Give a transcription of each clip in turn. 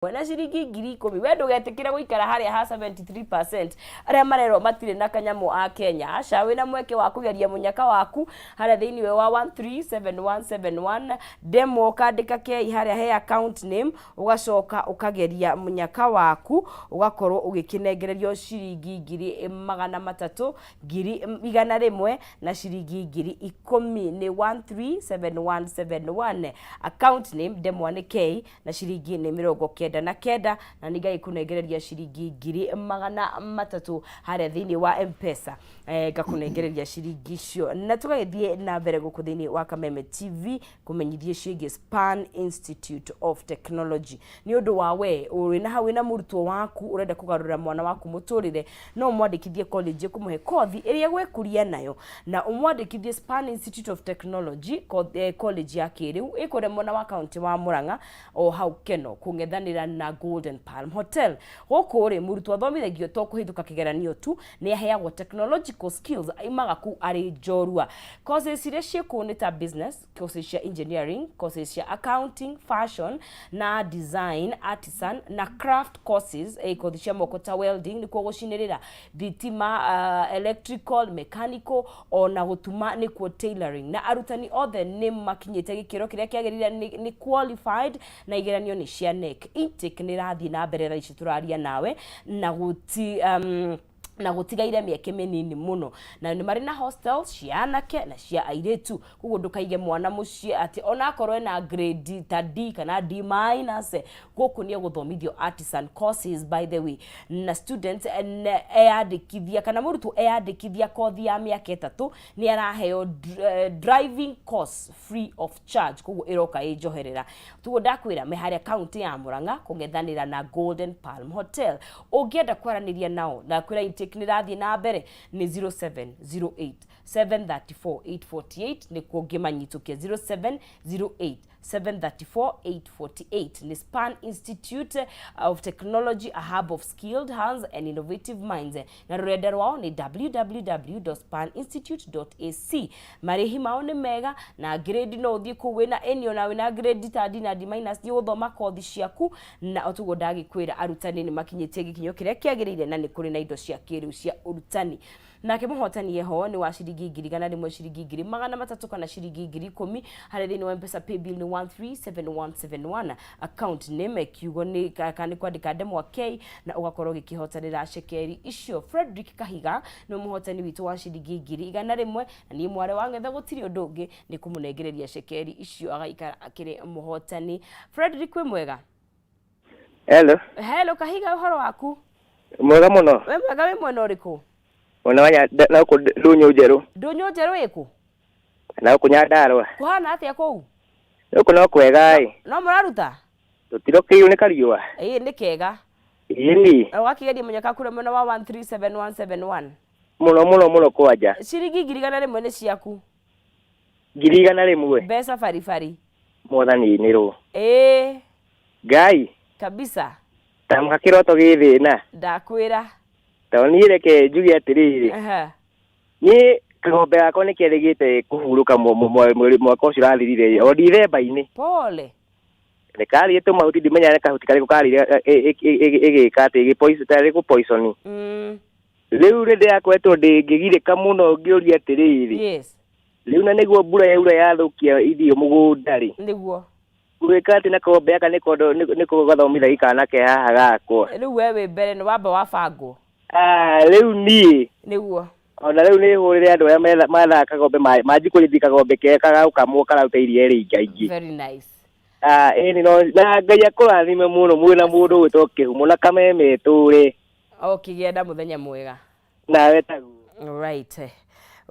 Wena ciringi ngiri 10 wendo getikira guikara haria ha 73% aria marero matire na kanyamu a Kenya aca wina mweke wa kugeria munyaka waku haria thiini wa 137171 demo kandika ke haria he account name ugacoka ukageria munyaka waku ugakorwo ugikinengererio ciringi ngiri 300 ngiri 100 na ciringi ngiri 10 ni 137171 account name demo ni K na ciringi ni 90 na kenda na nigai kunengereria ciringi ngiri 300 haria thiini wa M-Pesa gakunengereria ciringi cio na tugagithie na mbere guku thiini wa Kameme TV kumenyithie ciege Span Institute of Technology ni undu wa we uri na hawe na murutwo waku urenda kugarura mwana waku muturire no mwandikithie college kumuhe kothi iria gwekuria nayo na umwandikithie Span Institute of Technology college ya kiriu ikore mwana wa county wa Murang'a o hau Keno kungethanira na Golden Palm Hotel goko ri murutwo thomithagio to kuhituka kigeranio tu ni aheagwo technological skills aimaga ku ari njorua courses iria ciku ni ta business courses cia engineering courses cia accounting fashion na design artisan na craft courses courses cia moko ta welding ni ko gucinirira thitima electrical mechanical ona gutuma ni ku tailoring na arutani othe ni makinyite gikiro kiria kiagirira ni qualified na igeranio ni cia NEC intake ni rathi na mbere ra ici turaria nawe na gutigaire mieke minini muno na ni mari na hostels cia anake na cia airetu kugo ndukaige mwana mucie ati ona akorwe na grade ta D kana D minus goku ni guthomithio artisan courses by the way na students eyandikithia kana murutu eyandikithia kothi ya miaka 3 ni araheo driving course free of charge kugo iroka ijoherera tugo ndakwira me haria county ya Murang'a kungethanira na Golden Palm Hotel ugienda kwaraniria nao na kwira nirathi na mbere ni 0708 734 848 ni kungimanyituke 0708 734 848 ni Span Institute of Technology, a hub of skilled hands and innovative minds. Na rurenda rwao ni www.spaninstitute.ac. Marihi mao ni mega na grade no uthie kuwina enio na wina grade ta D na D minus ni uthoma kothi ciaku na otugo ndagikwira arutani ni makinyite gikinyo kiria kiagirire na ni kuri na indo cia kiriu cia urutani. Nake muhotani yeho ni wa ciringi ngiri gana rimwe ciringi ngiri 300 kana ciringi ngiri 10 haria thiini wa M-Pesa pay bill ni 137171 account name kiugo ni kana kwandika demo K na ugakorwo gikihotanira cekeri icio. Frederick Kahiga no muhotani witu wa ciringi ngiri gana rimwe na ni mware wa ngetha gutiri undu ungi ni kumunengereria cekeri icio agaikara akiri muhotani. Frederick we mwega? Hello Kahiga, uhoro waku? Mwega muno. We mwega we mwena uriku? Ona wanya na ku dunyo jeru iku na ku nyandarwa kuhana atia kou uko no kwega no muraruta tutiro kiyu ni kariwa ni kega ini wakigeria munyaka kure mwena wa 137171 muno kwaja ciringi ngiri gana rimwe ni ciaku ngiri gana rimwe besa farifari mothani ni ru gai kabisa tamka kiroto githina ndakwira taonire ke jugi atiriri ni kagombe gako ni kerigite kuhuruka mwaka ucio rathirire o Dithemba-ini pole ne kari eto mahuti dimenya ne kahuti kari kukarire igika ati igi poison tari ku poison riu rinde yakwetwo ndingigirika muno ngiuria atiriri yes riu na niguo mbura yathukia irio mugunda ri niguo gwika ati na kagombe aka niko gathomitha ikana ke haha gakwa riu wewe mbere ni wamba wabangwo riu ni niguo ona riu ni hurire andu aria matha kagombe maji kurithi kagombe keka gaukamwo kararuta iria ringaingi very nice ini no na ngai akurathime muno mwina mundu witwo kihumo na Kameme turi kigienda muthenya mwega nawe tagu right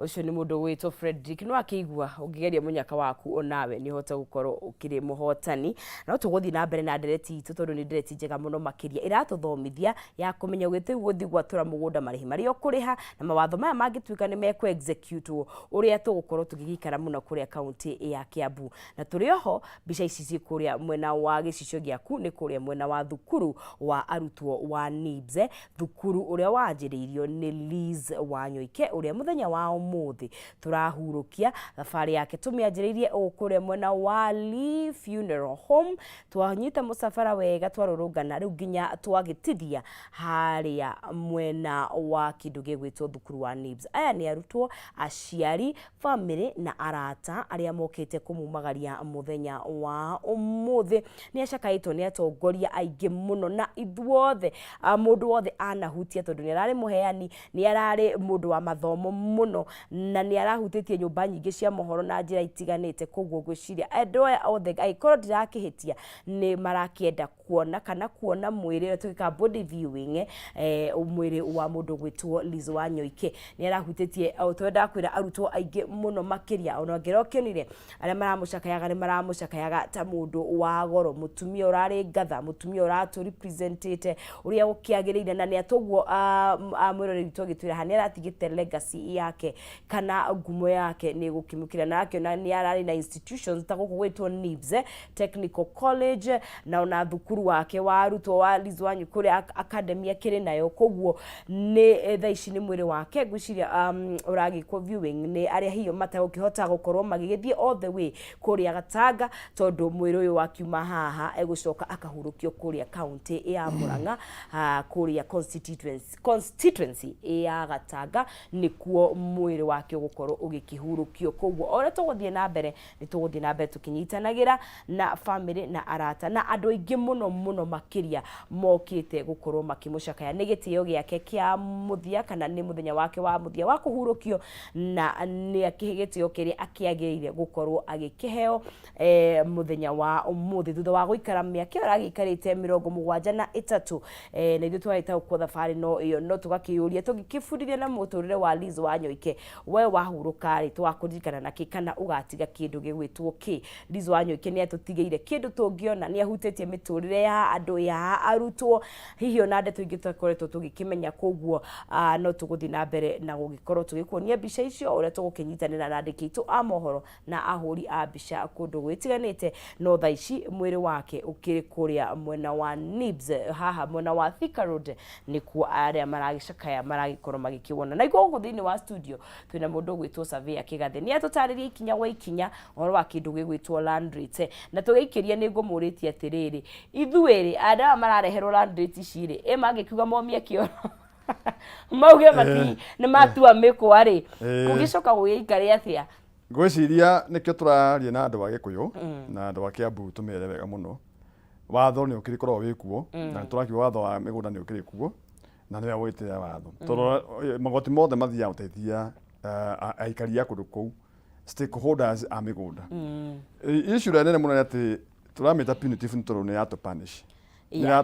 ucio ni mundu witwo Frederick no akigua ungigeria munyaka waku onawe ni hota gukorwo ukiri muhotani no tuguthi na mbere na ndereti itu tondu ni ndereti njega muno makiria iratuthomithia ya kumenya gwite guthi gwatura mugunda marihi mari okuriha na mawatho maya mangituika ni meko execute uria tugukorwo tugigikara muno kuria county ya Kiambu na turi oho bica ici cikuria mwena wa gicicio giaku ni kuria mwena wa thukuru wa arutwo wa NIBS thukuru uria wanjiriirio ni Liz Wanyoike uria muthenya wao umuthi turahurukia thabari yake tumianjiririe ukuria mwena wa Lee Funeral Home twanyita musafara wega twarurungana riu nginya twagitithia haria mwena wa kindu gigwitwo thukuru wa Nibs. Aya ni arutwo, aciari, family na arata aria mokite kumumagaria muthenya wa umuthi. Ni acakaitwo ni atongoria aingi muno na ithuothe mundu wothe anahutia tondu ni arari muheani, ni arari mundu wa mathomo muno na ni arahutitie nyumba nyingi cia mohoro na njira itiganite. Koguo gwiciria andu aya othe aikorwo ndirakihitia ni marakienda kuona mwiri tukika body viewing mwiri wa mundu gwitwo Lizo wa Nyoike. Ni arahutitie twenda kwira arutwo aingi muno makiria ona ngerokionire aria maramucakayaga ta mundu wa goro, mutumia urari ngatha, mutumia uratu representete uria ukiagirire na ni atoguo mwirori witwo gitwira hani aratigite legacy yake kana ngumo yake ni gukimukira nake na ni arari na institutions ta guku gwitwo Nibs Technical College na ona thukuru wake wa arutwo wa Lizo wa Nyoike academy akiri nayo. Koguo ni thaici ni mwiri wake gwiciria uragikwo viewing ni aria hiyo matagukihota gukorwo magigithie all the way kuria Gatanga tondu mwiri uyu wakiuma haha egucoka akahurukio kuria county ya Murang'a kuria constituency ya Gatanga nikuo mwiri wake gukorwo ugikihurukio. Koguo ora tuguthie na mbere ni tuguthie na mbere tukinyitanagira na family na arata na andu aingi muno makiria mokite gukorwo makimucakaya ni gitio giake kia muthia kana ni muthenya wake wa muthia wa kuhurukio na ni akihigitio kiria akiagirire gukorwo agikiheo muthenya wa umuthi thutha wa guikara miaka aragikarite 73 na ithu twaita ukwo thabari no iyo no tugakiyuria tugikifundithia na muturire wa Lizo wa Nyoike. We wahuruka ri twakuririkana na kikana ugatiga kindu gigwitwo ki Lizo wa Nyoike ni atutigeire kindu tungiona ni ahutitie miturire ya andu ya arutwo hihi ona ndeto ingi twakoretwo tugikimenya. Koguo no tuguthi na mbere na gugikorwo tugikuonia mbica icio uria tugukinyitanira na andiki itu a mohoro na ahuri a mbica kundu gwitiganite. No thaici mwiri wake ukiri kuria mwena wa Nibs haha mwena wa Thika Road nikuo aria maragicakaya maragikorwo magikiwona. Na iko guku thiini wa studio twina mundu gwitwo Surveyor Kigathi ni atutaririe ikinya gwa ikinya horo wa kindu gigwitwo land rates na tugikiria ni ngumuritie atiriri ithuiri ada marareherwo land rates ciri magikiuga momie kioro mauge mati ni matua mikwa ri kugicoka guikare atia gwiciria nikio turaria na andu a Gikuyu na andu a Kiambu tumere wega muno. Watho ni ukiri korwo wikuo na turakiuga watho wa migunda ni ukiri kuo na ni awitira watho tondu magoti mothe mathia uteithia aikari kundu kou stakeholders a migunda. Issue nene muno ati turamita punitive tondu ni ato punish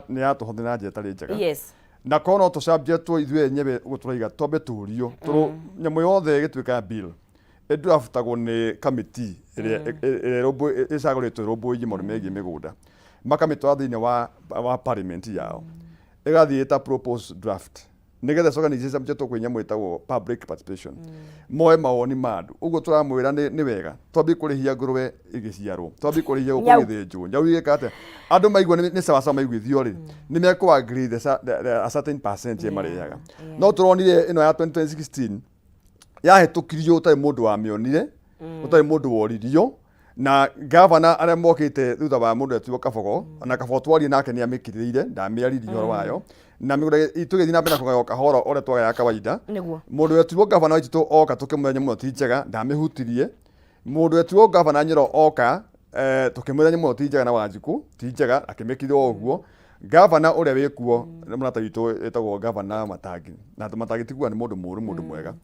ni ato hothina njira tari njega. Yes. Na kono to subject to ithwe nyebe guturaiga tobe turio turu nyamu yothe gitwika bill eduraftagwo ni committee ire robo isagoretwo robo igi mormegi migunda makamitwa thini wa parliament yao igathie ta proposed draft nigetha organization subject to kwinya mwitagwo public participation moe mawoni mandu uguo turamwira ni wega twambi kurihia ngurwe igiciarwo twambi kurihia gukugithinjwo nyau igikate andu maigwa ni sawa maiguithio ri ni meko agree a certain percent ye mariaga no turonire ino ya 2016 yahitukirio utai mundu wa mionire utai mundu woririo na governor aria mokite thutha wa mundu etwo Kabogo na Kabogo twari nake ni amikirire ndamiaririe horo wayo na migura itugithi na mbere kugayoka horo ore twaga ya kawaida mundu etwo governor witũ oka tukimwenya muno ti njega ndamihutirie mundu etwo governor Nyiro oka tukimwenya muno ti njega na Wanjiku ti njega akimekithwo uguo governor uria wikuo munata witũ etagwo governor Matangi na Matangi tiguo ni mundu muru mundu mwega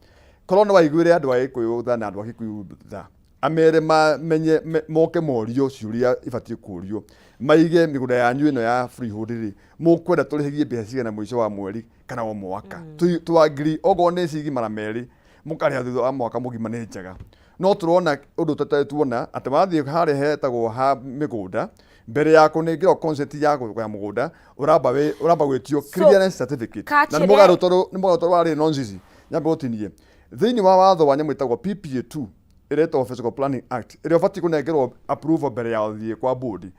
korwo no waiguire andu a Gikuyu tha na andu a Gikuyu tha amere menye moke morio ciuria ibatie kurio maige migunda yanyu ino ya freehold ri mukwenda turihigie mbeca cigana mwisho wa mweri kana wa mwaka tu agree ogo ne cigi mara meri mukaria thutha wa mwaka mugima ni njega no turona undu tuona ati wathie hare hetagwo ha migunda mbere yako ni ngiro consent yako ya mugunda uramba gwetio clearance certificate na mugaru toru wari nonsense nyambe utinie thini wa watho wa nyamu itagwo PPA2 iretwo Physical Planning Act iria fati kunengerwo approval mbere ya uthie kwa board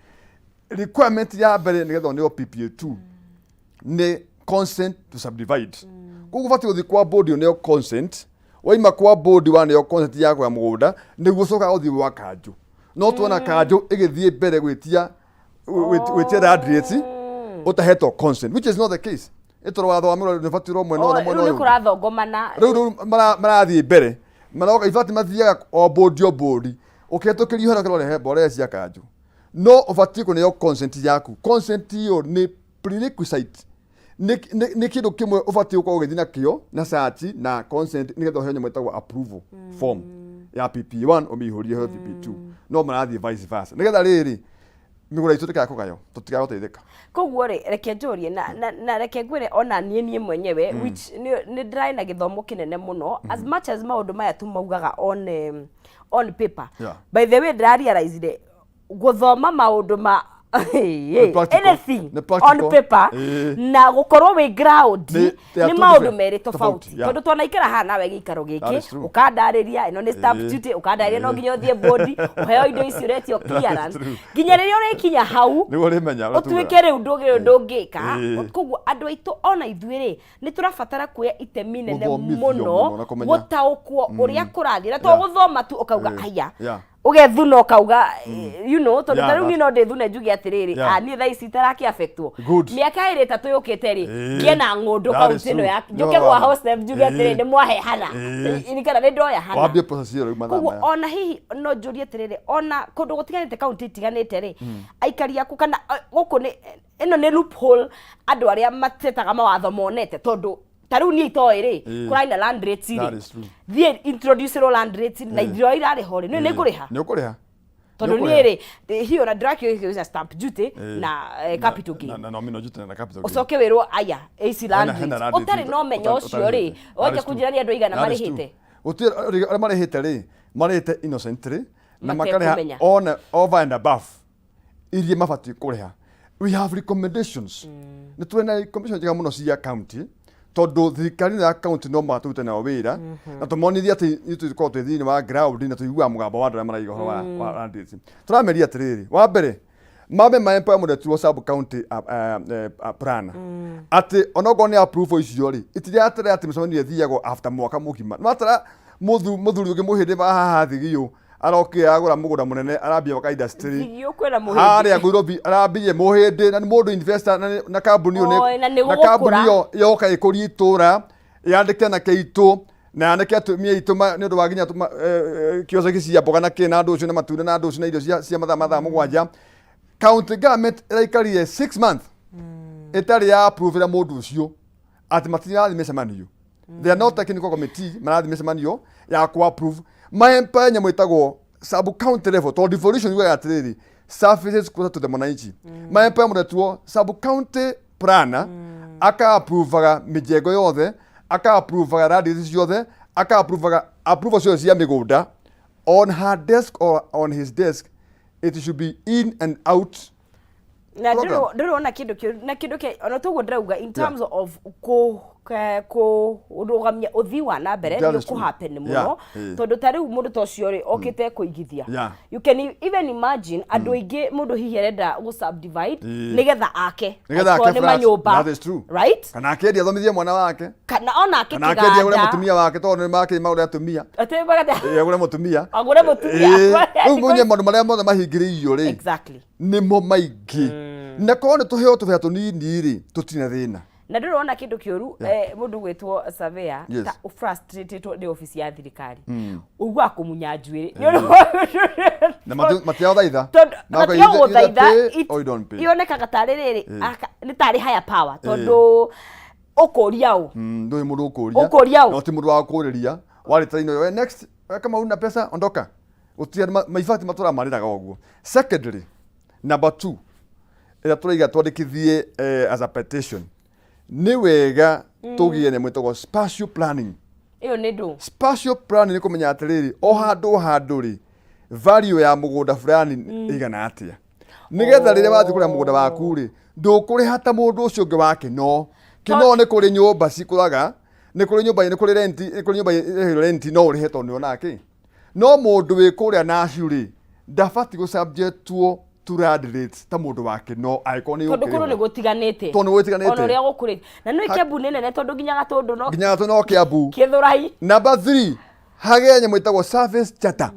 requirement ya mbere nigetho nio PPA2 ni consent to subdivide kuko fati uthie kwa board nio consent waima kwa board wane yo consent yako ya mugunda niguo coka uthi wa kanju no tuona kanju igithie mbere gwitia gwitia address utahetwo consent, which is not the case. Itoro wathomirwo ni fatiro mwe no mwe no ni kurathongomana riu marathie mbere maroka ifati mathiaga o board uketokerio hera kirore he bore cia kanju no ufati kuneo consent yaku. Consent yo ni prerequisite ni kindu kimwe ufati uko ugithina kio na search na consent ni getho henye mwetagwo approval form ya PP1 omihurie he PP2 no marathie vice versa ni getha riri migura itu tikakugayo tutikagoteithika koguo reke njurie na reke ngwire ona nie mwenyewe which ni dry na githomo kinene muno as much as maundu maya tumaugaga on paper. By the way dry realize guthoma maundu ma anything on paper na gukorwo we ground ni maundu meri tofauti tondu twana hana we gikaro giki ukandariria ino ni stamp duty ukandariria no nginya uthie board uheo indo ici uretio clearance nginya riria urikinya hau ni urimenya utuike riu ndungika koguo andu aitu ona ithuiri ni turabatara kuya itemi nene muno gutaukwo uria kurathira to guthoma tu ukauga aya ugethuna ukauga you know tondu tariu ni no ndithune njugi atiriri ni thaa ici taraki affectwo miaka iri tatu yukite ri ngiena ngundu kaunti no ya njuke gwa hostel njugi atiriri ni mwahe hana ini kana ni ndoya hana wambie process iyo mathaa ona hihi no njuri atiriri ona kundu gutiganite kaunti tiganite ri aikari aku kana guku ni ino ni loophole andu aria matetaga mawatho monete tondu tariu ni itoiri kuraina land rates ri thie introduce land rates na ithiro irari hori ni nguriha ni ukuriha tondu ni ri hiyo na draki yo stamp duty na capital gain na nomino duty na capital gain ucoke wirwo aya AC land rates utari no menyo ucio ri oje kunjirania andu igana marihite utire marihite ri marihite innocent ri na makariha on over and above irie mabati kuriha. We have recommendations ni twena recommendation jiga muno cia county tondu thirikari ya county no matute na wira na tumonithia ati nituko twithini wa ground na tuigua mugambo wa ndara maraiga wa landisi turameria atiriri wa mbere mabe maempa mu the sub county plan ati onogo ni approve icio ri itiria atire ati msoni thiago after mwaka mugima matara muthuri ugi muhinde ba haha thigio aroke agura mugura munene arambia waka industry thigio kwera muhinde aria Nairobi arambia muhinde na mundu investor na kambuni yo na kambuni yo yoka ikuri itura yandike na keitu na yandike atumia ituma ni undu waginya kioza gisia boga na kina andu ucio na matunda na andu ucio na irio cia mathaa mugwanja county government iraikarie 6 months etari ya approve la mundu ucio ati matirathi mesemanio they are not technical committee marathi mesemanio ya ku approve maempa nyamwitagwo sub county level to devolution you got ready services closer to the mwananchi maempa mudatuo sub county plana aka approve mijengo yothe aka approve radius yothe aka approve cio cia migunda on her desk or on his desk. It should be in and out. Na ndiro na kindu ke ona tugo ndauga in terms of ko urugamia uthi wa na mbere ni ku happen muno tondu tariu mundu tocio ri okite kuigithia you can even imagine andu ingi mundu hihi arenda go subdivide nigetha ake ni manyumba right kana akendi athomithie mwana wake kana ona ake kana akendi agure mutumia wake tondu ni make maure atumia agure mutumia munye mundu maria mothe mahingiririo ri exactly nimo maingi na kone tuheo tuvea tunini ri tutina thina na ndĩrona kĩndũ kĩũru mũndũ gwĩtwo surveyor ta frustrated ni ofisi ya thirikari ũgua kũmunya njuĩrĩ na matio thaitha ionekaga tarĩ rĩrĩ nĩ tarĩ higher power tondũ ũkũria ũ ndũĩ mũndũ ũkũria no ti mũndũ wa kũrĩria warĩ traino next kama una pesa ondoka utia maifati matura mariraga ũguo. Secondary number 2 ĩrĩa tũraiga twandĩkithie as a petition ni wega tugie ne mwetagwo spatial planning. Iyo ni ndu spatial planning ni kumenya atiriri o handu ri value ya mugunda fulani igana atia nigetha riria wathi kuria mugunda waku ri ndukuri hata mundu ucio ngi wake no kino ni kuri nyumba cikuraga ni kuri nyumba ni kuri rent no uri heto ni onake no mundu wi kuria na shuri ndafati go subject tuo turandrate ta mundu wake no aiko ni tondu kuru ni gutiganite tondu gutiganite ono ria gukurite na no Kiambu ni nene tondu nginya Gatundu no Kiambu Kithurai. Number 3 hage nyamå ĩtagwo service charter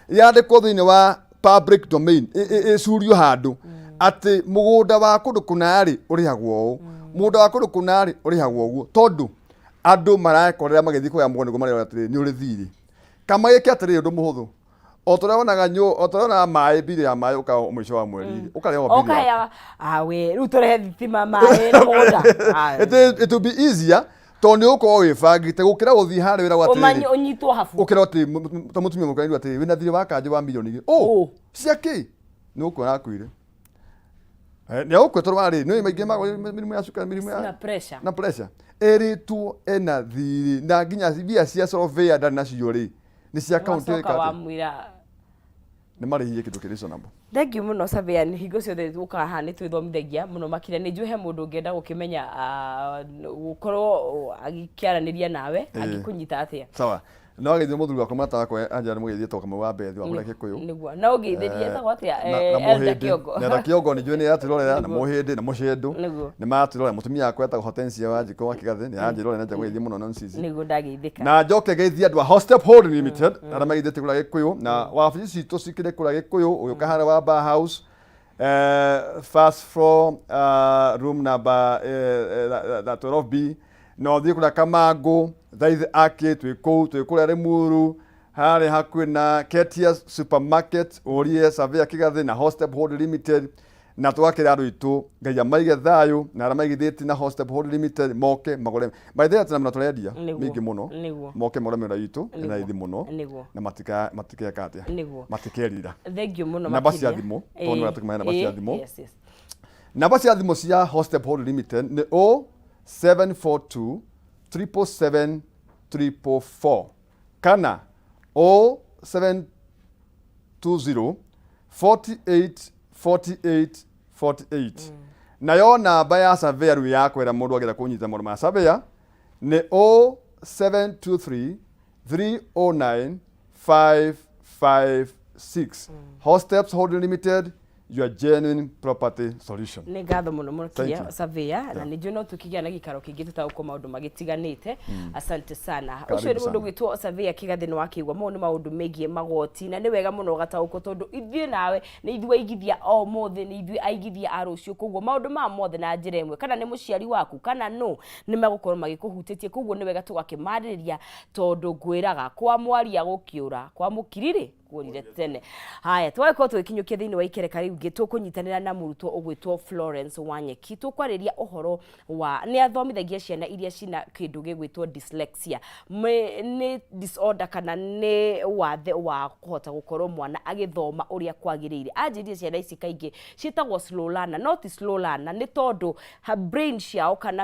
yandĩkwo thĩinĩ wa public domain ĩcurio handũ atĩ mũgũnda wa kũndũ kũna-rĩ ũrĩhagwo ũũ mũgũnda wa kũndũ kũna-rĩ ũrĩhagwo ũguo tondũ andũ marakorera magĩthiĩ kũgĩa mũgũnda nĩguo marĩoraga atĩrĩrĩ nĩ ũrĩ thirĩ kama gĩkĩ atĩrĩrĩ ũndũ mũhũthũ o tũrĩa wonaga maĩ mbirũ ya maĩ ũka mũico wa mweri ũkarĩhwo mbirũ okaya we rĩu tũrehe thitima maĩ na mũgũnda it will be easier tondũ nĩ ũkorwo wĩbangĩte gũkĩra gũthiĩ harĩa wĩra ũmanyi ũnyitwo habu ũkĩra atĩ ta mũtumia mũkũrani atĩ wĩna thirĩ wa kanja wa mirioni igĩrĩ cia kĩ nĩ ũkuona akuire nĩ ũkwe tondũ warĩ nĩ maingĩ magwo mĩrimũ ya cukari mĩrimũ ya na pressure erĩtwo ena thirĩ na nginya mbia cia surveyor ndarĩ nacio rĩ nĩ cia kaunti nĩ marĩhie kĩndũ kĩ reasonable. Thengiũ mũno Savia nĩ hingo ciothe ũkaga haha nĩ twĩthomithagia mũno makĩria nĩ njũĩ he mũndũ ũngĩenda gũkĩmenya gũkorwo agĩkĩaranĩria nawe angĩkũnyita atĩa. Sawa no agĩthiĩ mũthuri wakwa marata wakwa anja nĩ mũgĩthiĩ toka mwe wa Bethi wa kũrĩa Gĩkũyũ nĩguo no ũgeithĩrie etagwo atĩa Elda Kĩongo Elda Kĩongo nĩ njũĩ nĩ atwĩrorera na mũhĩndĩ na mũcĩndũ nĩ matwĩrorera mũtumia wakwa etagwo Hortensia wa Njiko wa Kĩgathĩ nĩ anjĩrorera na njagũithie mũno nonsense nĩguo ndageithĩka na njoke geithia andũ a Hostep Hold Limited arĩa magĩithĩtie kũrĩa Gĩkũyũ na wabici citũ cikĩrĩ kũrĩa Gĩkũyũ ũgĩũka harĩa wa Bar House first floor room number 12B na ũthiĩ kũrĩa Kamangũ thaithi akĩ twĩ kũrĩa Rĩmuru harĩ hakuhĩ na Ketias Supermarket ũrie Savia Kĩgathĩ na Hostep Hold Limited na twakĩra andũ itũ Ngai amaige thayũ na arĩa maigithĩtie na Hostep Hold Limited moke magũre by the way tũna tũrendia mingĩ mũno moke magũre mĩmera itũ na raithi mũno na matikeka atĩa matikerira thengiũ mũno namba cia thimũ tondũ tũkĩmahe namba cia thimũ namba cia thimũ cia Hostep Hold Limited nĩ 0742 777 344 kana 0720 48 48 48 nayo namba ya Savia rĩu ya kwĩra mũndũ agĩra kũnyita maũndũ ma Savia nĩ 0723 309 556 Hostep Hold Limited your genuine property solution. Nĩ ngatho mũno mũno Savia na nĩ njũĩ no tũkĩgĩa na gĩikaro kĩngĩ tũtagũkwo maũndũ magĩtiganĩte asante sana ũcio nĩ mũndũ gwĩtwo Savia Kĩgathĩ nĩ wakĩigua mau nĩ maũndũ megiĩ magoti na nĩ wega mũno gataũkwo tondũ ithuĩ nawe nĩ ithuĩ aigithia o mothe nĩ ithuĩ aigithia a rũciũ koguo maũndũ ma mothe na njĩra ĩmwe kana nĩ mũciari waku kana no nĩ megũkorwo magĩkũhutĩtie koguo nĩ wega tũgakĩmarĩrĩria tondũ ngwĩraga kwa mwaria gũkĩũra kwa mũkiriri kũrire tene haya twagĩkorwo tũgĩkinyũkia thĩinĩ wa ikereka rĩu ingĩ tũkũnyitanĩra na mũrutwo ũgwĩtwo Florence Wanyeki tũkwarĩria ũhoro wa nĩ athomithagia ciana iria cina kĩndũ gĩgwĩtwo dyslexia nĩ disorder kana nĩ wathe wa kũhota gũkorwo mwana agĩthoma ũrĩa kwagĩrĩire anjĩrire ciana ici kaingĩ ciĩtagwo slow learner not slow learner nĩ tondũ her brain ciao kana